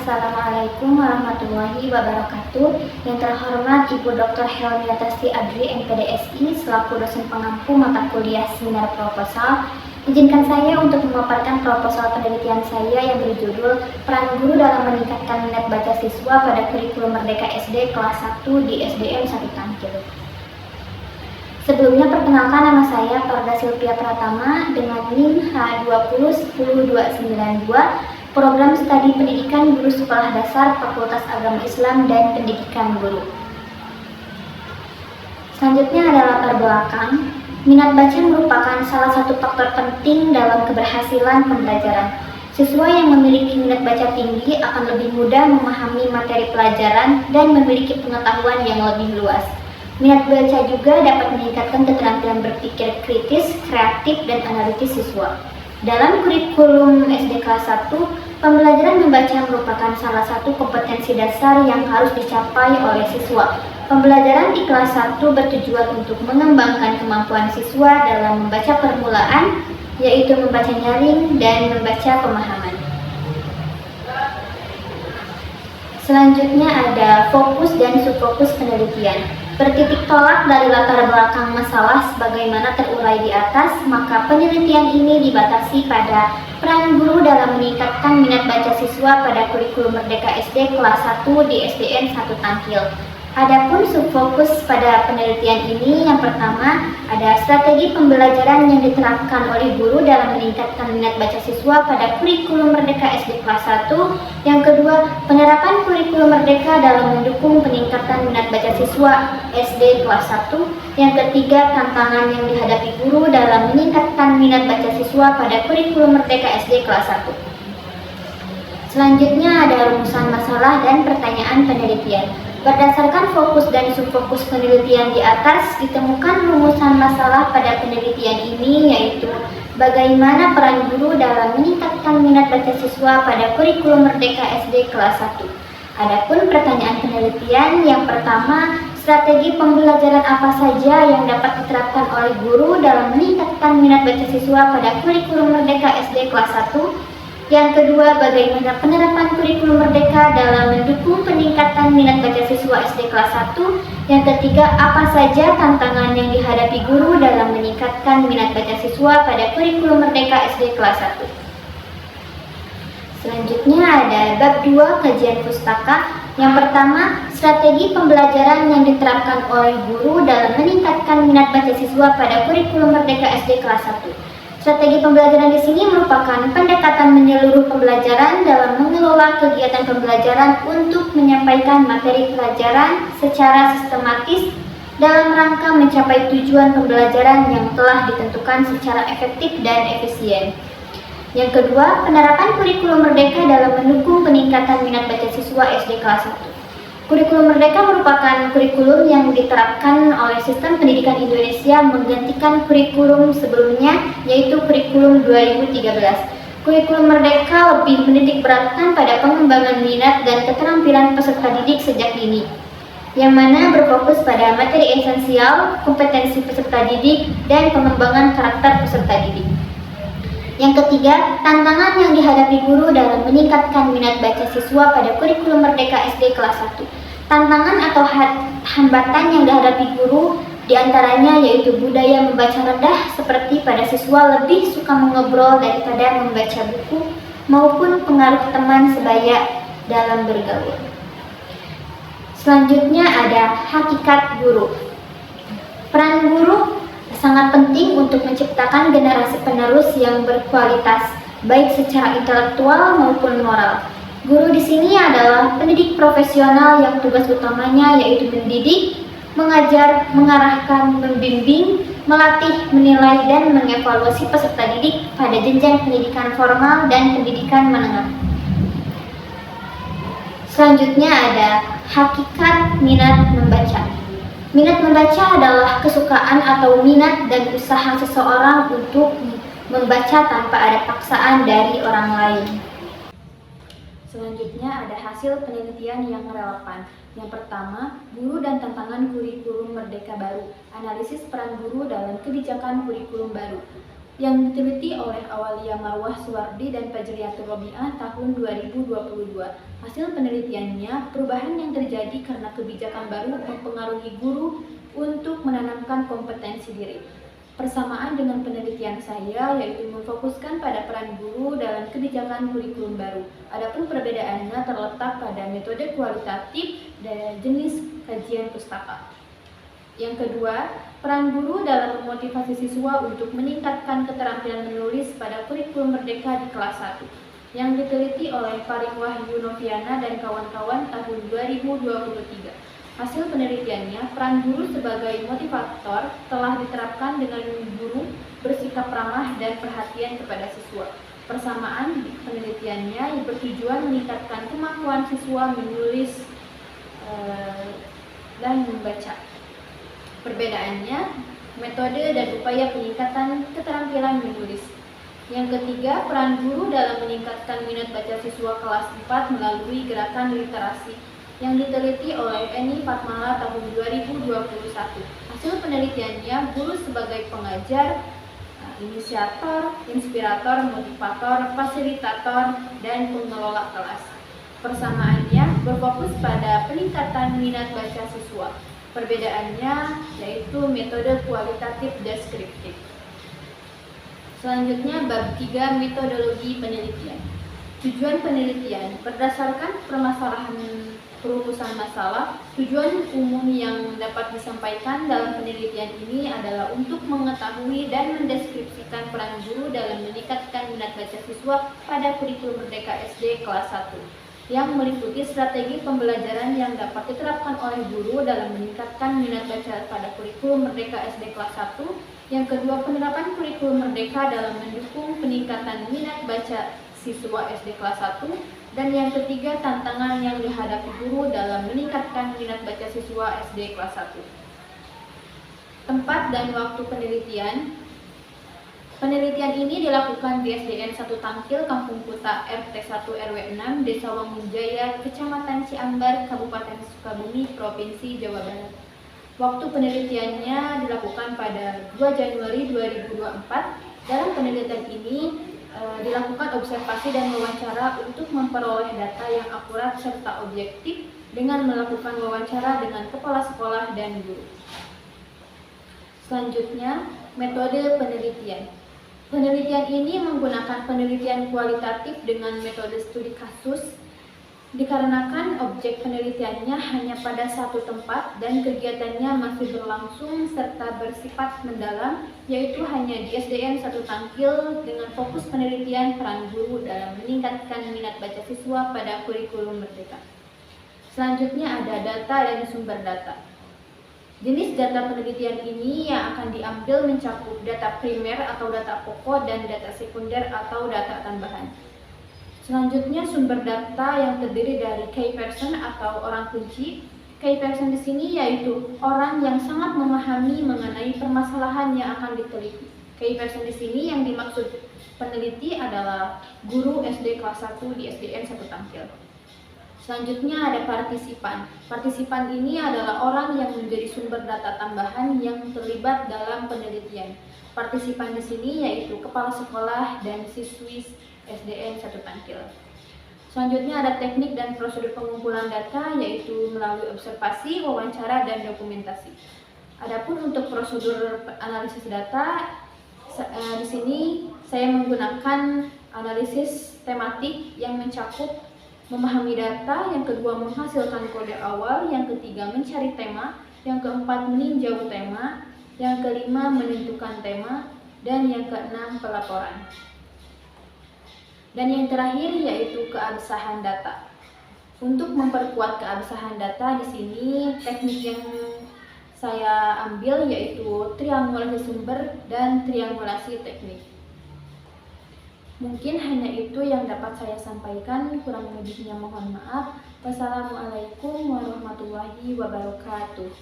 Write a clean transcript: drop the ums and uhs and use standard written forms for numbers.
Assalamualaikum warahmatullahi wabarakatuh. Yang terhormat Ibu Dr. Helmiatasti Adri, MPDSI, selaku dosen pengampu mata kuliah seminar proposal. Izinkan saya untuk memaparkan proposal penelitian saya yang berjudul Peran Guru dalam Meningkatkan Minat Baca Siswa pada Kurikulum Merdeka SD kelas 1 di SDN 1 Tangkil. Sebelumnya perkenalkan, nama saya Parda Silvia Pratama dengan NIM H2010292, Program Studi Pendidikan Guru Sekolah Dasar Fakultas Agama Islam dan Pendidikan Guru. Selanjutnya ada latar belakang. Minat baca merupakan salah satu faktor penting dalam keberhasilan pembelajaran. Siswa yang memiliki minat baca tinggi akan lebih mudah memahami materi pelajaran dan memiliki pengetahuan yang lebih luas. Minat baca juga dapat meningkatkan keterampilan berpikir kritis, kreatif, dan analitis siswa. Dalam kurikulum SD kelas 1, pembelajaran membaca merupakan salah satu kompetensi dasar yang harus dicapai oleh siswa. Pembelajaran di kelas 1 bertujuan untuk mengembangkan kemampuan siswa dalam membaca permulaan, yaitu membaca nyaring dan membaca pemahaman. Selanjutnya ada fokus dan subfokus penelitian. Bertitik tolak dari latar belakang masalah sebagaimana terurai di atas, maka penelitian ini dibatasi pada peran guru dalam meningkatkan minat baca siswa pada kurikulum Merdeka SD kelas 1 di SDN 1 Tangkil. Adapun subfokus pada penelitian ini, yang pertama ada strategi pembelajaran yang diterapkan oleh guru dalam meningkatkan minat baca siswa pada kurikulum Merdeka SD kelas 1. Yang kedua, penerapan kurikulum Merdeka dalam mendukung peningkatan minat baca siswa SD kelas 1. Yang ketiga, tantangan yang dihadapi guru dalam meningkatkan minat baca siswa pada kurikulum Merdeka SD kelas 1. Selanjutnya ada rumusan masalah dan pertanyaan penelitian. Berdasarkan fokus dan subfokus penelitian di atas, ditemukan rumusan masalah pada penelitian ini, yaitu bagaimana peran guru dalam meningkatkan minat baca siswa pada kurikulum Merdeka SD kelas 1. Adapun pertanyaan penelitian, yang pertama, strategi pembelajaran apa saja yang dapat diterapkan oleh guru dalam meningkatkan minat baca siswa pada kurikulum Merdeka SD kelas 1. Yang kedua, bagaimana penerapan kurikulum Merdeka dalam mendukung peningkatan minat baca siswa SD kelas 1. Yang ketiga, apa saja tantangan yang dihadapi guru dalam meningkatkan minat baca siswa pada kurikulum Merdeka SD kelas 1. Selanjutnya ada bab 2 kajian pustaka. Yang pertama, strategi pembelajaran yang diterapkan oleh guru dalam meningkatkan minat baca siswa pada kurikulum Merdeka SD kelas 1. Strategi pembelajaran di sini merupakan pendekatan menyeluruh pembelajaran dalam mengelola kegiatan pembelajaran untuk menyampaikan materi pelajaran secara sistematis dalam rangka mencapai tujuan pembelajaran yang telah ditentukan secara efektif dan efisien. Yang kedua, penerapan kurikulum Merdeka dalam mendukung peningkatan minat baca siswa SD kelas 1. Kurikulum Merdeka merupakan kurikulum yang diterapkan oleh sistem pendidikan Indonesia menggantikan kurikulum sebelumnya, yaitu kurikulum 2013. Kurikulum Merdeka lebih menitik beratkan pada pengembangan minat dan keterampilan peserta didik sejak dini, yang mana berfokus pada materi esensial, kompetensi peserta didik, dan pengembangan karakter peserta didik. Yang ketiga, tantangan yang dihadapi guru dalam meningkatkan minat baca siswa pada kurikulum Merdeka SD kelas 1. Tantangan atau hambatan yang dihadapi guru diantaranya yaitu budaya membaca rendah, seperti pada siswa lebih suka mengobrol daripada membaca buku, maupun pengaruh teman sebaya dalam bergaul. Selanjutnya ada hakikat guru. Peran guru sangat penting untuk menciptakan generasi penerus yang berkualitas, baik secara intelektual maupun moral. Guru di sini adalah pendidik profesional yang tugas utamanya yaitu mendidik, mengajar, mengarahkan, membimbing, melatih, menilai, dan mengevaluasi peserta didik pada jenjang pendidikan formal dan pendidikan menengah. Selanjutnya ada hakikat minat membaca. Minat membaca adalah kesukaan atau minat dan usaha seseorang untuk membaca tanpa ada paksaan dari orang lain. Selanjutnya ada hasil penelitian yang relevan. Yang pertama, guru dan tantangan kurikulum Merdeka baru. Analisis peran guru dalam kebijakan kurikulum baru. yang diteliti oleh Awalia Marwah Suwardi dan Fajriyatul Robiah tahun 2022. Hasil penelitiannya, perubahan yang terjadi karena kebijakan baru mempengaruhi guru untuk menanamkan kompetensi diri. Persamaan dengan penelitian saya, yaitu memfokuskan pada peran guru dalam kebijakan kurikulum baru. Adapun perbedaannya terletak pada metode kualitatif dan jenis kajian pustaka. Yang kedua, peran guru dalam memotivasi siswa untuk meningkatkan keterampilan menulis pada kurikulum merdeka di kelas 1 yang diteliti oleh Faring Wahyu Noviana dan kawan-kawan tahun 2023. Hasil penelitiannya, peran guru sebagai motivator telah diterapkan dengan guru bersikap ramah dan perhatian kepada siswa. Persamaan penelitiannya bertujuan meningkatkan kemampuan siswa menulis dan membaca. Perbedaannya, metode dan upaya peningkatan keterampilan menulis. Yang ketiga, peran guru dalam meningkatkan minat baca siswa kelas 4 melalui gerakan literasi yang diteliti oleh Eni Fatmala tahun 2021. Hasil penelitiannya, guru sebagai pengajar, inisiator, inspirator, motivator, fasilitator, dan pengelola kelas. Persamaannya berfokus pada peningkatan minat baca siswa. Perbedaannya yaitu metode kualitatif deskriptif. Selanjutnya bab 3 metodologi penelitian. Tujuan penelitian berdasarkan permasalahan perumusan masalah. Tujuan umum yang dapat disampaikan dalam penelitian ini adalah untuk mengetahui dan mendeskripsikan peran guru dalam meningkatkan minat baca siswa pada kurikulum Merdeka SD kelas 1. Yang meliputi strategi pembelajaran yang dapat diterapkan oleh guru dalam meningkatkan minat baca pada kurikulum Merdeka SD kelas 1. Yang kedua, penerapan kurikulum Merdeka dalam mendukung peningkatan minat baca siswa SD kelas 1. Dan yang ketiga, tantangan yang dihadapi guru dalam meningkatkan minat baca siswa SD kelas 1. Tempat dan waktu penelitian. Penelitian ini dilakukan di SDN 1 Tangkil, Kampung Kuta, RT 1 RW 6, Desa Wangunjaya, Kecamatan Ciambar, Kabupaten Sukabumi, Provinsi Jawa Barat. Waktu penelitiannya dilakukan pada 2 Januari 2024. Dalam penelitian ini dilakukan observasi dan wawancara untuk memperoleh data yang akurat serta objektif dengan melakukan wawancara dengan kepala sekolah dan guru. Selanjutnya, metode penelitian. Penelitian ini menggunakan penelitian kualitatif dengan metode studi kasus, dikarenakan objek penelitiannya hanya pada satu tempat dan kegiatannya masih berlangsung serta bersifat mendalam, yaitu hanya di SDN 1 Tangkil dengan fokus penelitian peran guru dalam meningkatkan minat baca siswa pada kurikulum Merdeka. Selanjutnya ada data dan sumber data. Jenis data penelitian ini yang akan diambil mencakup data primer atau data pokok dan data sekunder atau data tambahan. Selanjutnya sumber data yang terdiri dari key person atau orang kunci. Key person di sini yaitu orang yang sangat memahami mengenai permasalahan yang akan diteliti. Key person di sini yang dimaksud peneliti adalah guru SD kelas 1 di SDN 1 Tangkil. Selanjutnya ada partisipan. Partisipan ini adalah orang yang menjadi sumber data tambahan yang terlibat dalam penelitian. Partisipan di sini yaitu kepala sekolah dan siswi SDN 1 Tangkil. Selanjutnya ada teknik dan prosedur pengumpulan data yaitu melalui observasi, wawancara, dan dokumentasi. Adapun untuk prosedur analisis data, di sini saya menggunakan analisis tematik yang mencakup memahami data, yang kedua menghasilkan kode awal, yang ketiga mencari tema, yang keempat meninjau tema, yang kelima menentukan tema, dan yang keenam pelaporan. Dan yang terakhir yaitu keabsahan data. Untuk memperkuat keabsahan data di sini teknik yang saya ambil yaitu triangulasi sumber dan triangulasi teknik. Mungkin hanya itu yang dapat saya sampaikan, kurang lebihnya mohon maaf. Wassalamualaikum warahmatullahi wabarakatuh.